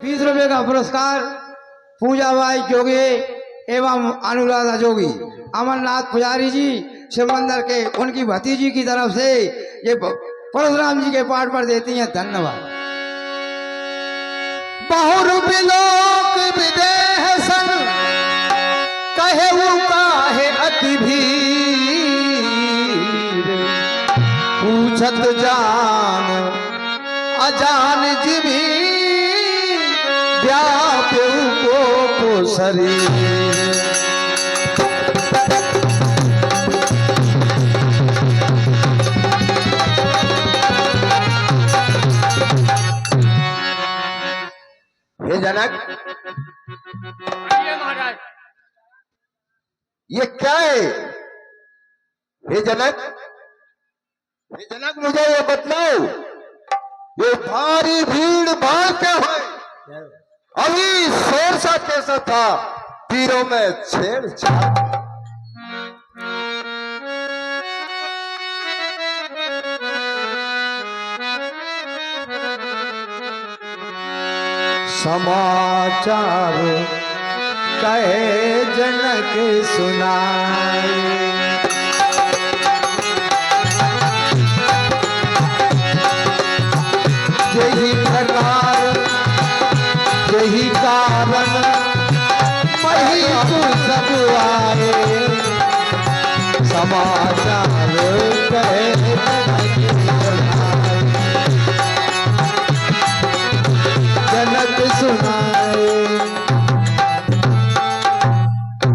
20 रुपए का पुरस्कार पूजाबाई जोगी एवं अनुराधा जोगी अमरनाथ पुजारी जी शिव मंदिर के उनकी भतीजी की तरफ से ये परशुराम जी के पाठ पर देती हैं। धन्यवाद। बहुरूप लोक विदेह सन कहे वो काहे अति भीर पूछत जान अजान जीवी व्याप्यु को शरीर। हे जनक, महाराज ये क्या है? हे जनक, मुझे ये बतलाओ, ये भारी भीड़ भाड़ क्या है? अभी शोर सा कैसा था? तीरों में छेड़छाड़। समाचार कहे जनक सुनाए, यही प्रकार यही कारण मही तू सब आए। समाचार कहे जनक सुनाए।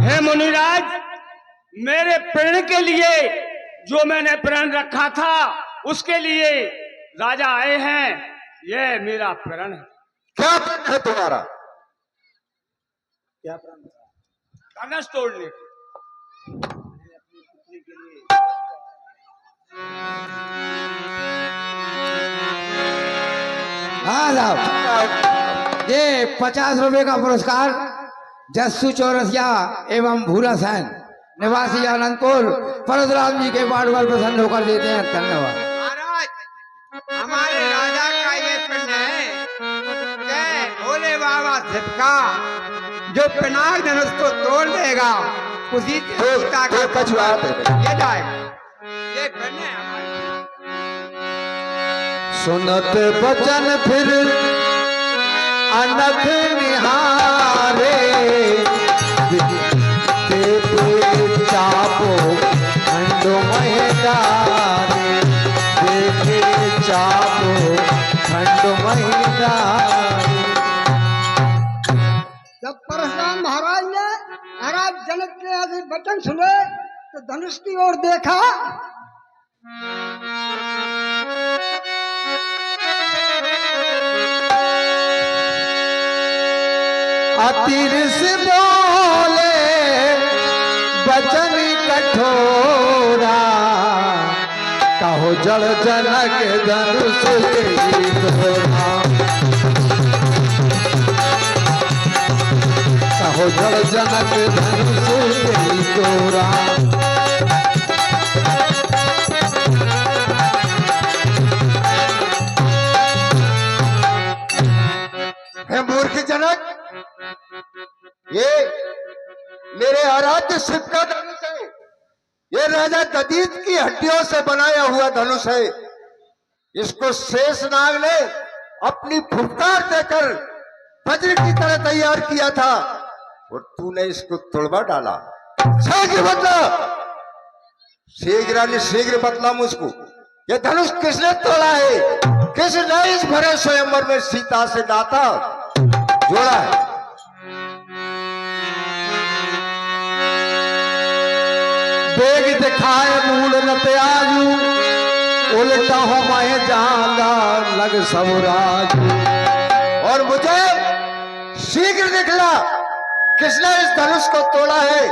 हे मुनिराज, मेरे प्रण के लिए जो मैंने प्रण रखा था उसके लिए राजा आए हैं। ये मेरा प्रण है। क्या प्रण है तुम्हारा? क्या प्रण? धनुष तोड़ने। हाँ साहब, ये 50 रुपए का पुरस्कार जस्सू चौरसिया एवं भूरा सैन निवासी आनंदपुर परशुराम जी के पाठ पर प्रसन्न होकर देते हैं। धन्यवाद। महाराज, हमारे राजा का ये पिंड है कि भोले बाबा शिव का जो पिनाक धनुष को तोड़ देगा उसी से सीता का कछुआर ये जाएगा। ये पिंड है हमारे। सुनत बचन फिर अनख निहारे, देते चापो खंड महिदारे, देते चापो खंड महिदारे। जब परशुराम महाराज ने महाराज जनक के ऐसे वचन सुने तो धनुष की ओर देखा। अतिरस बोले बचन कठोरा, कहो जल जनक धनुष के तोरा, कहो जल जनक धनुष के तोरा। हे मूर्ख जनक, ये मेरे आराध्य शिव का धनुष है। ये राजा दधीच की हड्डियों से बनाया हुआ धनुष है। इसको शेषनाग ने अपनी फुफकार देकर वज्र की तरह तैयार किया था और तूने इसको तोड़वा डाला। शीघ्र बतला, शीघ्र बतला मुझको, ये धनुष किसने तोड़ा है? किसने इस भरे स्वयंवर में सीता से नाता जोड़ा है? बेग दिखाए मूल न त्याजू, उल्टा हो मैं जागा लग सबराज। और मुझे शीघ्र दिखला किसने इस धनुष को तोड़ा है,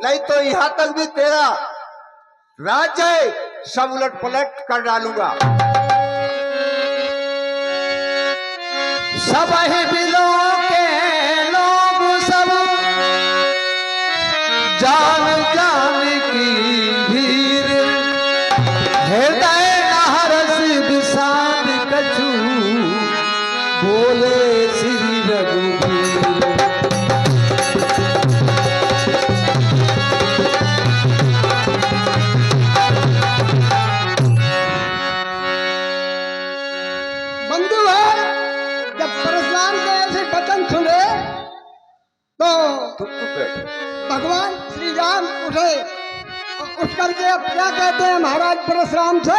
नहीं तो यहां तक भी तेरा राज्य सब उलट पलट कर डालूंगा। सब ही बिलों के लोग सब जान जान की भीड़, हृदय नहरस विषाद कछु बोले सी है उस करके अब क्या कहते हैं महाराज परशुराम से?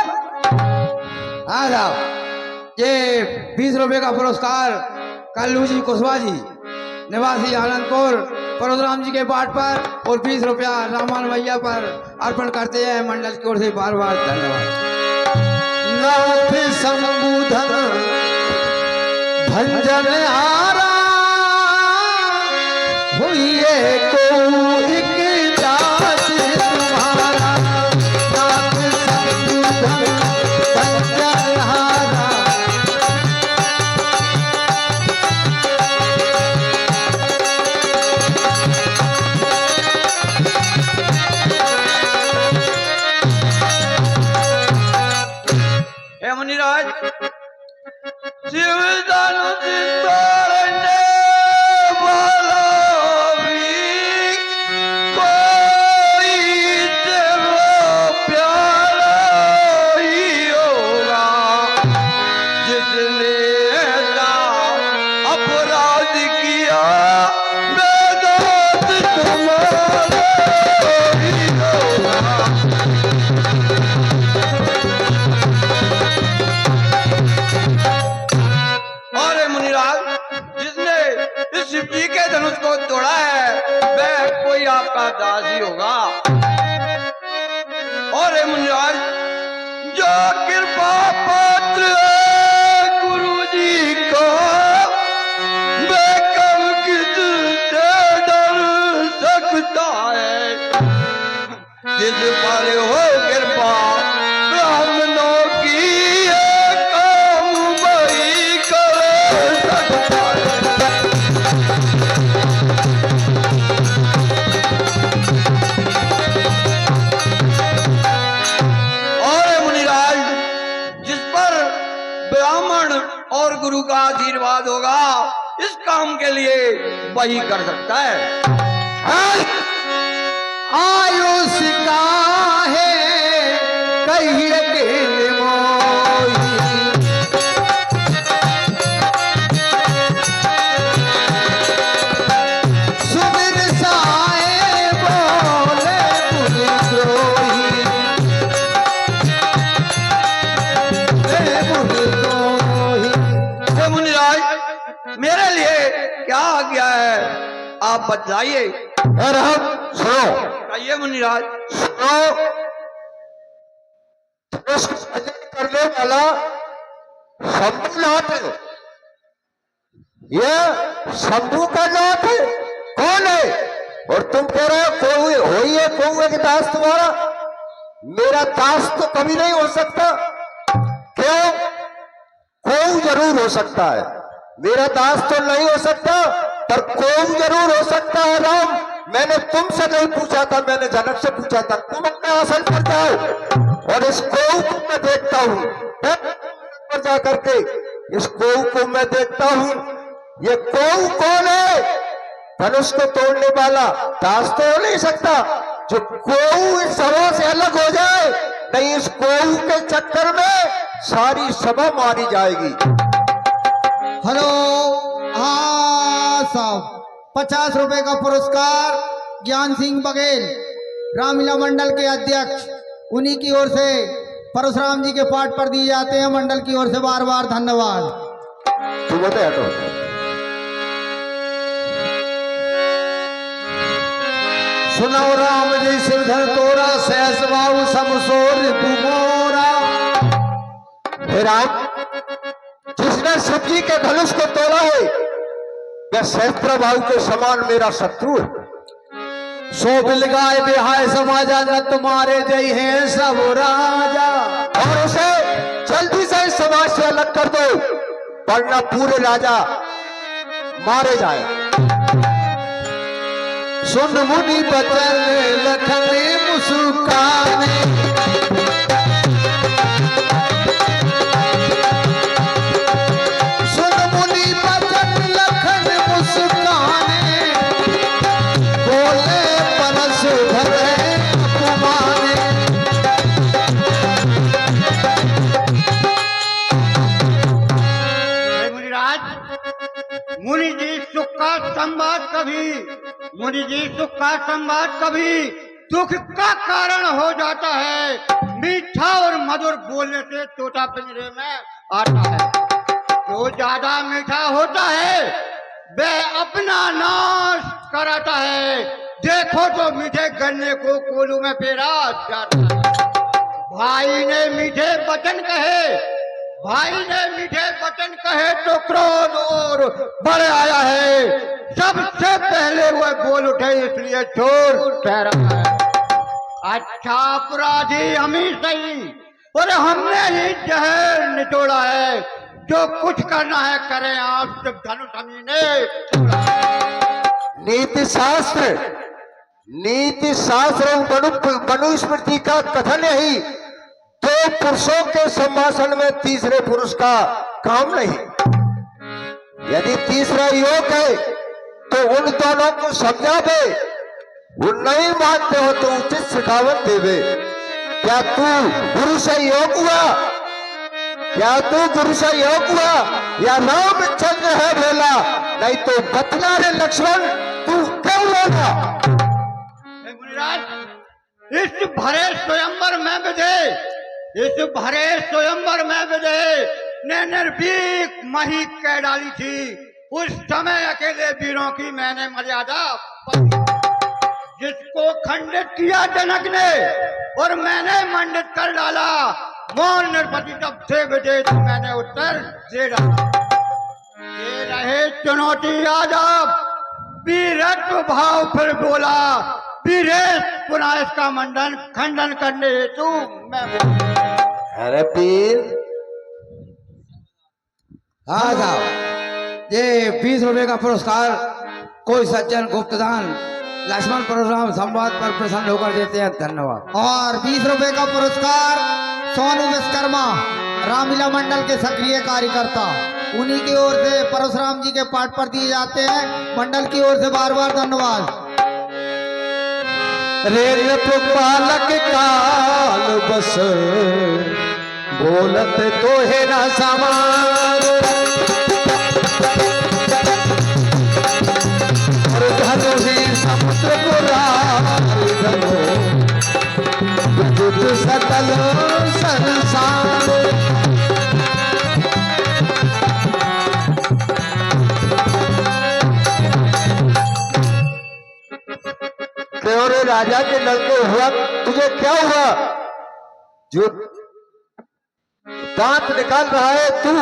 हाँ साहब, ये 20 रुपए का पुरस्कार कल्लू जी कुशवाहा जी निवासी आनंदपुर परशुराम जी के पाठ पर और 20 रुपया रामान भैया पर अर्पण करते हैं मंडल की ओर से। बार बार धन्यवाद। नाथ संबुधन भंजन हारा हुई को एक दास तुम्हारा। नाथ संबुधन भंजन हारा हे मुनिराज, शिवदानु तोड़ने वाला भी कोई तेरा प्यारा ही होगा, जिसने ऐसा अपराध किया बेदोष तुम्हारा ही होगा। और मुनिराज, जिसने इस शिव जी के धनुष को तोड़ा है वह कोई आपका दास ही होगा। और मुनिराज, जो कृपा पात्र है गुरु जी को वह कब किससे डर सकता है। जिस पर हो कृपा ब्राह्मणों की काम वही कर सकता है। और मुनिराज, जिस पर ब्राह्मण और गुरु का आशीर्वाद होगा इस काम के लिए वही कर सकता है। आयुष का है कहिए के मोही। सुमिर साए बोले पुरद्रोही। पुरद्रोही। हे मुनिराज, मेरे लिए क्या आज्ञा है आप बतलाइए। और हम सुनो, कहिए मुनिराज। सुनो, उसको भजन करने वाला शंभुनाथ है। यह शंभू का नाथ है। कौन है? और तुम कह रहे हो कोई होई है कोई के दास तुम्हारा। मेरा दास तो कभी नहीं हो सकता। क्यों? कोई जरूर हो सकता है, मेरा दास तो नहीं हो सकता, पर कोई जरूर हो सकता है। राम, मैंने तुमसे नहीं पूछा था, मैंने जनक से पूछा था। तुम अपने आसन पर जाओ और इस कोऊ को मैं देखता हूं। पर जा करके इस कोऊ को मैं देखता हूं। ये कोऊ कौन है? धनुष को तोड़ने वाला दास तो हो नहीं सकता। जो कोऊ इस सभा से अलग हो जाए, नहीं इस कोऊ के चक्कर में सारी सभा मारी जाएगी। हेलो, हाँ साहब, 50 रुपए का पुरस्कार ज्ञान सिंह बघेल रामलीला मंडल के अध्यक्ष, उन्हीं की ओर से परशुराम जी के पाठ पर दिए जाते हैं। मंडल की ओर से बार बार धन्यवाद। तू बता हटो। सुनो राम जी सिरधर तोरा, सहस बाबू समसोर तू मोरा। हे राम, जिसने शिव जी के धनुष को तोड़ा है वह सहस्त्र बाहु के समान मेरा शत्रु है। सो बिल गाय बिहाय समाजा न तुम्हारे जय हैं सब राजा। और उसे जल्दी से इस समाज से अलग कर दो, वरना पूरे राजा मारे जाए। सुन मुनि बचन लखन मुस्काने, सुन मुनि बचन लखन मुस्काने, बोले परस भरे अपमाने। मुनि जी सुख का संवाद कभी दुख का कारण हो जाता है। मीठा और मधुर बोलने से तोता पिंजरे में आता है। जो ज्यादा मीठा होता है वह अपना नाश कराता है। देखो तो मीठे गन्ने को कोलू में फेरा जाता है। भाई ने मीठे वचन कहे, भाई ने मीठे वचन कहे तो क्रोध और बढ़ आया है। सबसे पहले वह बोल उठे इसलिए चोर ठहरा है। अच्छा अपराधी हम ही सही, और हमने ही जहर निचोड़ा है। जो कुछ करना है करें, आज जब धनुष हमी ने तोड़ा है। नीति शास्त्र मनुस्मृति का कथन यही, दो पुरुषों के संभाषण में तीसरे पुरुष का काम नहीं। यदि तीसरा योग है तो उन दोनों को समझावे, वो नहीं मानते हो तो उचित सिखावट देवे। क्या तू गुरु से योग हुआ, क्या तू गुरु से योग हुआ या रामचंद्र है बोला? नहीं तो बतला रे लक्ष्मण, तू क्यों बोला? इस भरे स्वयंवर में विजय, इस भरे स्वयंवर में विजय ने निर्भीक मही कह डाली थी। उस समय अकेले वीरों की मैंने मर्यादा जिसको खंडित किया जनक ने और मैंने मंडित कर डाला। मौन नरपति तब से विजय तो मैंने उत्तर दे डाला। ये रहे चुनौती आज आप, वीरत्व भाव फिर बोला। वीरेश पुनः इसका खंडन करने हेतु मैं अरे पीर, हाँ साहब, ये 20 रुपए का पुरस्कार कोई सज्जन गुप्तदान लक्ष्मण परशुराम संवाद पर प्रसन्न होकर देते हैं। धन्यवाद। और 20 रुपए का पुरस्कार सोनू विश्वकर्मा रामलीला मंडल के सक्रिय कार्यकर्ता, उन्हीं की ओर से परशुराम जी के पाठ पर दिए जाते हैं। मंडल की ओर से बार बार धन्यवाद। रेल बालक काल बस बोलत तो है ना समान, और धनो ही समुद्र विद्युत सकल संसार। रे राजा के लड़के हुआ, तुझे क्या हुआ? जो दांत निकाल रहा है तू,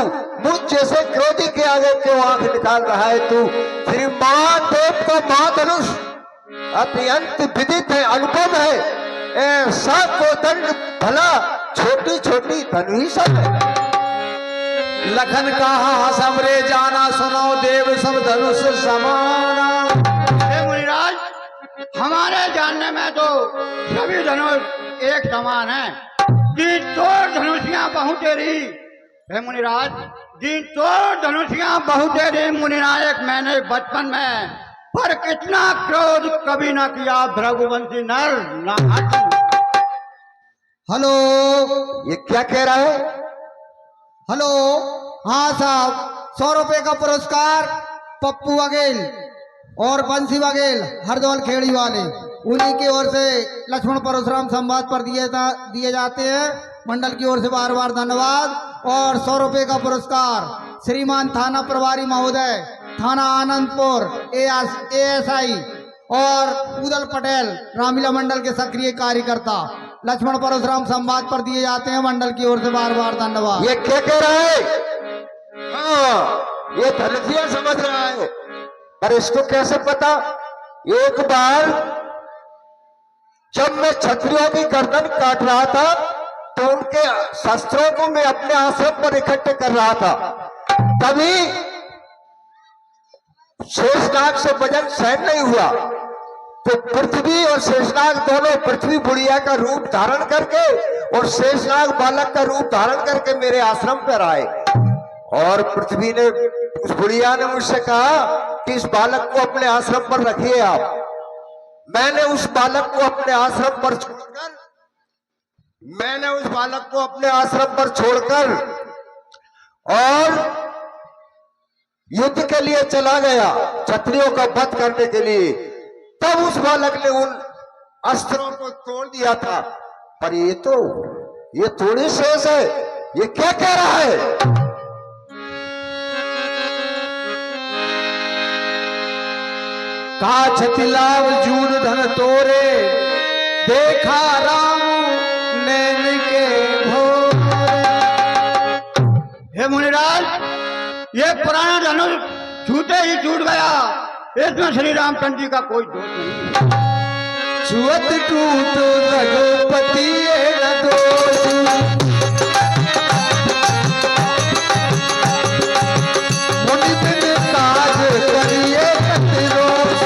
मुझ जैसे क्रोधी के आगे क्यों आंख निकाल रहा है तू? श्री महादेव का महाधनुष अत्यंत विदित है, अनुपम है। ऐसा को दंड भला छोटी छोटी धनु ही सब है। लखन कहा समरे जाना, सुनो देव सब धनुष समाना। मुनिराज, हमारे जानने में तो सभी धनुष एक समान है। जी तोड़ धनुषियां बहु तेरी है मुनिराज, जी तोड़ धनुषियां बहु तेरी मुनिनायक मैंने बचपन में, पर कितना क्रोध कभी ना किया भृगुवंशी नर ना हाथी। हेलो, ये क्या कह रहा है? हेलो, हाँ साहब, 100 रुपए का पुरस्कार पप्पू बघेल और बंसी बघेल हरदौल खेड़ी वाले, उन्हीं की ओर से लक्ष्मण परशुराम संवाद पर दिए जाते हैं। मंडल की ओर से बार बार धन्यवाद। और 100 रुपए का पुरस्कार श्रीमान थाना प्रभारी महोदय थाना आनंदपुर ASI और उदल पटेल रामलीला मंडल के सक्रिय कार्यकर्ता लक्ष्मण परशुराम संवाद पर दिए जाते हैं। मंडल की ओर से बार बार धन्यवाद। ये क्या कह रहा है? हाँ, ये धनुषिया समझ रहा है, पर इसको कैसे पता? एक बार जब मैं क्षत्रियों की गर्दन काट रहा था तो उनके शस्त्रों को मैं अपने आश्रम पर इकट्ठे कर रहा था, तभी शेषनाग से वजन सहन नहीं हुआ तो पृथ्वी और शेषनाग दोनों, पृथ्वी बुढ़िया का रूप धारण करके और शेषनाग बालक का रूप धारण करके मेरे आश्रम पर आए। और पृथ्वी ने, उस बुढ़िया ने मुझसे कहा कि इस बालक को अपने आश्रम पर रखिए आप। मैंने उस बालक को अपने आश्रम पर छोड़कर और युद्ध के लिए चला गया, क्षत्रियों का वध करने के लिए। तब उस बालक ने उन अस्त्रों को तोड़ दिया था, पर ये थोड़ी शेष है। ये क्या कह रहा है? काछति लाव जून धन तोरे, देखा राम नैन के भोरे। हे मुनिराज, ये पुराना धनुष छूटे ही छूट गया, इसमें श्री रामचंद्र जी का कोई दोष नहीं। छुअत टूट रघुपति न दोष, मुनि बिन काज करिए कतिरोष।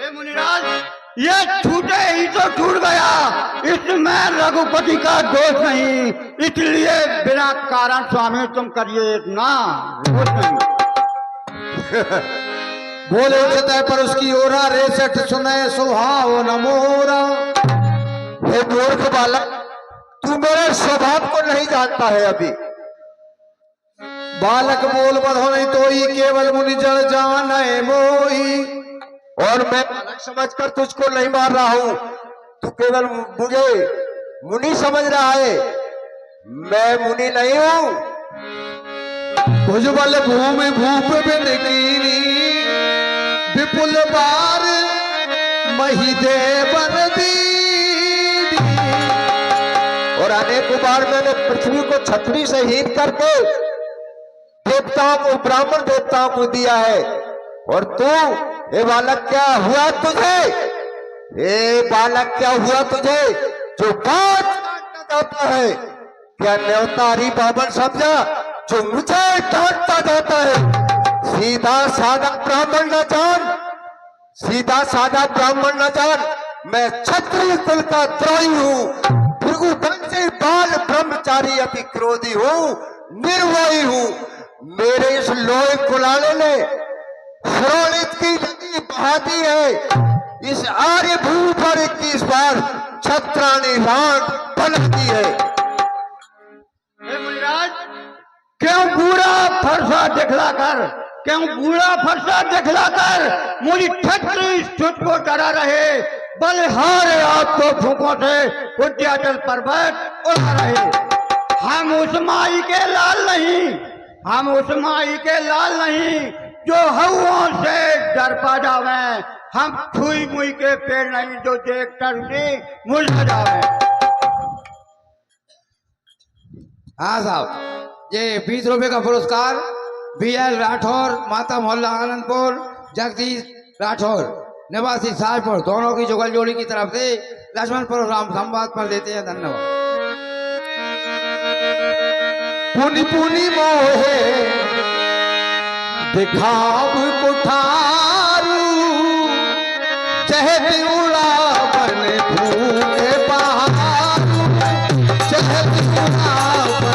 हे मुनिराज, ये छूटे ही तो छूट गया, इसमें रघुपति का दोष नहीं, इसलिए बिना कारण स्वामी तुम करिए ना, दोष नहीं। बोले सतह पर उसकी ओरा, रेसठ सुने सुहाव न मोरा। हे मूर्ख बालक, तू मेरे स्वभाव को नहीं जानता है अभी। बालक बोल बधो नहीं तोई, केवल मुनि जड़ जाने मोई। और मैं बालक समझकर तुझको नहीं मार रहा हूं, तू केवल मुझे मुनि समझ रहा है। मैं मुनि नहीं हूं। भुजबल भूमि भूप बिन कीनी, विपुल बार मही देवन दीनी। और अनेक बार मैंने पृथ्वी को छतरी से हीन करके देवताओं को, ब्राह्मण देवताओं को दिया है। और तू, हे बालक, क्या हुआ तुझे? हे बालक, क्या हुआ तुझे जो बात काटना चाहता है? क्या न्योतारी बाबर समझा जो मुझे डांटता जाता है? सीधा साधा ब्राह्मण न जान, सीधा साधा ब्राह्मण न जान, मैं क्षत्रिय कुल का द्रोही हूँ, भृगुवंशी बाल ब्रह्मचारी, अति क्रोधी हूँ, निर्वयी हूँ। मेरे इस लोहे कुलाले ने श्रोणित की नदी बहा दी है। इस आर्य भूमि पर 21 बार छत्राणी रात बना दी है। हे मुनिराज, क्यों बूढ़ा फरसा दिखलाकर, क्यों बूढ़ा फरसा दिखलाकर मुझे छत्री स्तुत को डरा रहे, बलहारे आपको फूकों से उद्याचल पर्वत उड़ा रहे। हम उस माई के लाल नहीं, हम उस माई के लाल नहीं जो हवों से डर पा जावे, हम छुई मुई के पेड़ नहीं जो देख कर भी मुरझा जावे। हाँ साहब, ये 20 रुपए का पुरस्कार BL राठौर, माता मोहल्ला आनंदपुर, जगदीश राठौर निवासी साजपुर, दोनों की जुगल जोड़ी की तरफ से लक्ष्मणपुर राम संवाद पर देते हैं। धन्यवाद। पुनि पुनि मोहे दिखाव कुठारू, चहत उड़ावन भूखे पहाड़ू, चहत उड़ावन।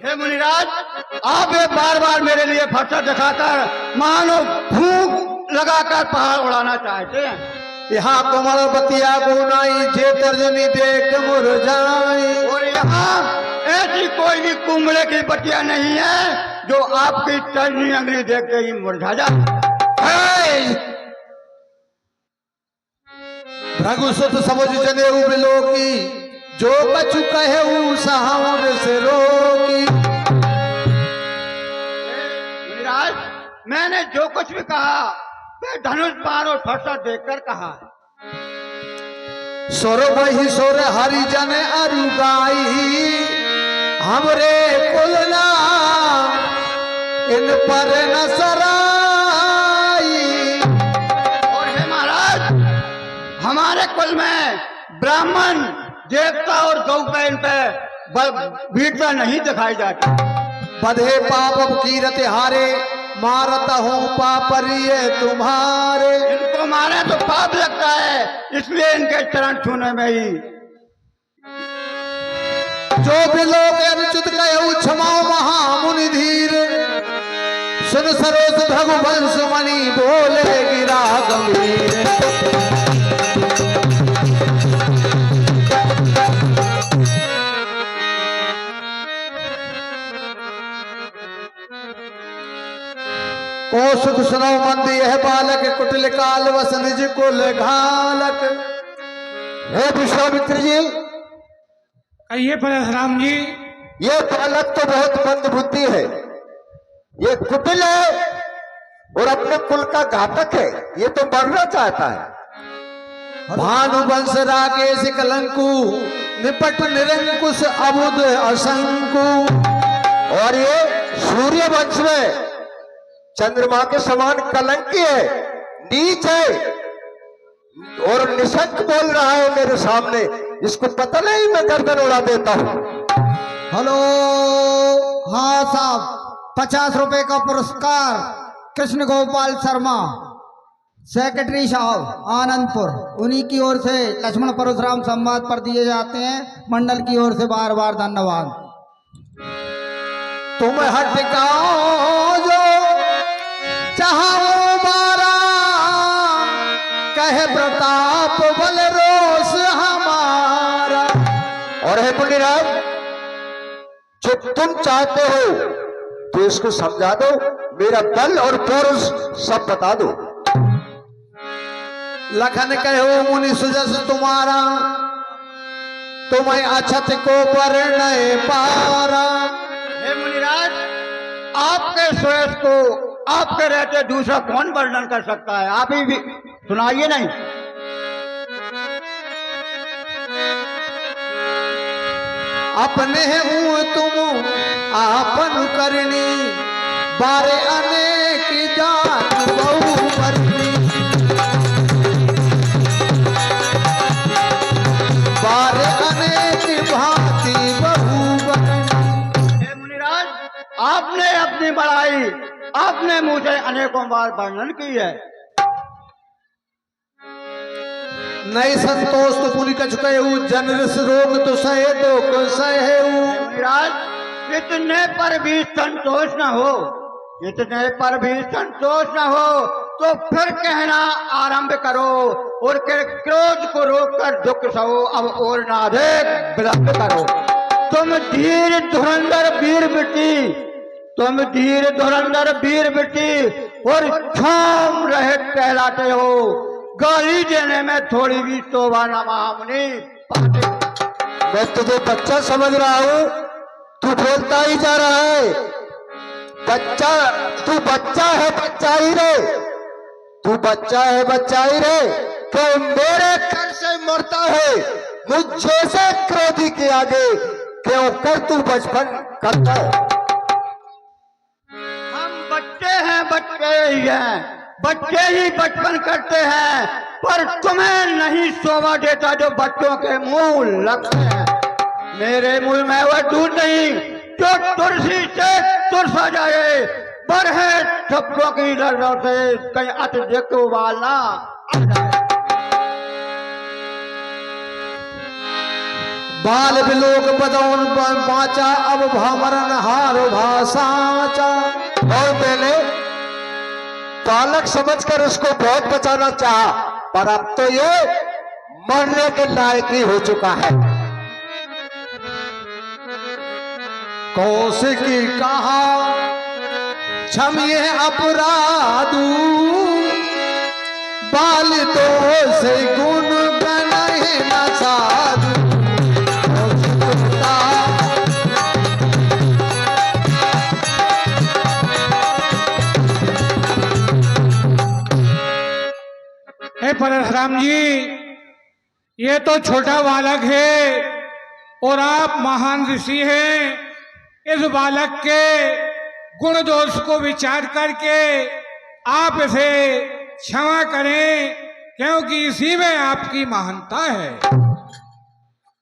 हे मुनिराज, आप ये बार बार मेरे लिए फरसा दिखाकर मानो भूख लगाकर पहाड़ उड़ाना चाहते हैं। यहाँ कमल बतिया गुनाई, जे तर्जनी देख मुरझाई। और यहाँ ऐसी कोई भी कुमड़े की बतिया नहीं है जो आपकी तर्जनी अंगली देख के ही मुरझा जाए। भृगुसुत समझ जने बिलो की, जो कछु कहे सहार से रोकी। मुनिराज, मैंने जो कुछ भी कहा मैं धनुष बाण और फरसा देखकर कहा है। सोर वही सोर हरिजन अरुगाई, हमरे कुलना इन पर न सराई। और हे महाराज, हमारे कुल में ब्राह्मण, देवता और गौ बैन पे वीरता नहीं दिखाई जाती। बधे पाप कीरत हारे, मारत हूँ पापरिये तुम्हारे। इनको मारे तो पाप लगता है, इसलिए इनके चरण छूने में ही। जो भी लोग अनुचित कहे क्षमाओ महामुनि धीर, सुन सरोज भगवंश मणि बोले गिरा गंभीर। ओ सुख सुनो मंद यह बालक कुटिल काल वस निज कुल घालक। हे विश्वामित्र जी, कहिए परशुराम जी। ये बालक तो बहुत मंद बुद्धि है, ये कुटिल है और अपने कुल का घातक है, ये तो मरना चाहता है। भानुवंश राकेश कलंकु निपट निरंकुश अबुद असंकु। और ये सूर्य वंश में चंद्रमा के समान कलंकी है, नीच है और निशंक बोल रहा है मेरे सामने। इसको पता नहीं मैं गर्दन उड़ा देता हूं। हेलो, हाँ साहब, 50 रुपए का पुरस्कार कृष्ण गोपाल शर्मा, सेक्रेटरी साहब आनंदपुर, उन्हीं की ओर से लक्ष्मण परशुराम संवाद पर दिए जाते हैं। मंडल की ओर से बार बार धन्यवाद। तुम हटकाओ जो चाहो मारा, कहे प्रताप बल रोष हमारा। और है मुनिराज, जो तुम चाहते हो तो इसको समझा दो, मेरा बल और पौरुष सब बता दो। लखन कहो मुनि सुजस तुम्हारा, तुम्हें अछत को पर नए पारा। हे मुनिराज, आपके श्रेष्ठ को आपके रहते दूसरा कौन वर्णन कर सकता है? आप ही भी सुनाइए नहीं। अपने हूँ तुम आपन करनी, बारे अनेक जान बहु मरनी। बारे अनेक भांति बहु बरनी। हे मुनिराज, आपने अपनी बड़ाई आपने मुझे अनेकों बार वर्णन की है। नई संतोष तो पुनि कछु कहू, जनरस रोग तो सहे दो सहेऊ। मुनिराज, इतने पर भी संतोष न हो, इतने पर भी संतोष न हो तो फिर कहना आरंभ करो और क्रोध को रोककर दुख सहो, अब और ना अधिक विलंब करो। तुम धीर धुरंधर वीर बेटी, तुम धीर धुरंधर वीर बेटी और छाम रहे कहलाते हो। गाली देने में थोड़ी भी शोभा न महामुनि। मैं तुझे बच्चा समझ रहा हूँ, तू बोलता ही जा रहा है। बच्चा, तू बच्चा है, बच्चा ही रे, तू बच्चा है, बच्चा ही रे। तो मेरे कर से मरता है, मुझे से क्रोधी के आगे क्यों कर तू बचपन करता है। हम बच्चे हैं, बच्चे ही हैं, बच्चे ही बचपन करते हैं, पर तुम्हें नहीं शोभा देता जो बच्चों के मुंह लगते हैं। मेरे मुंह में वह दूध नहीं जो तुलसी से तुरसा जाए, पर है छप्परों की लड़ों से कहीं अतिरिक्त उबालना। बाल बिलोक बदौन बाचा, अब भामरन हारो भाषाचा। और मैंने बालक समझकर उसको बहुत बचाना चाहा, पर अब तो ये मरने के लायक ही हो चुका है। कौशिकी कहा क्षमिए अपराधू, बाल तो से गुण गणहि न साधु। हे परशुराम जी, ये तो छोटा बालक है और आप महान ऋषि हैं। इस बालक के गुण दोष को विचार करके आप इसे क्षमा करें, क्योंकि इसी में आपकी महानता है।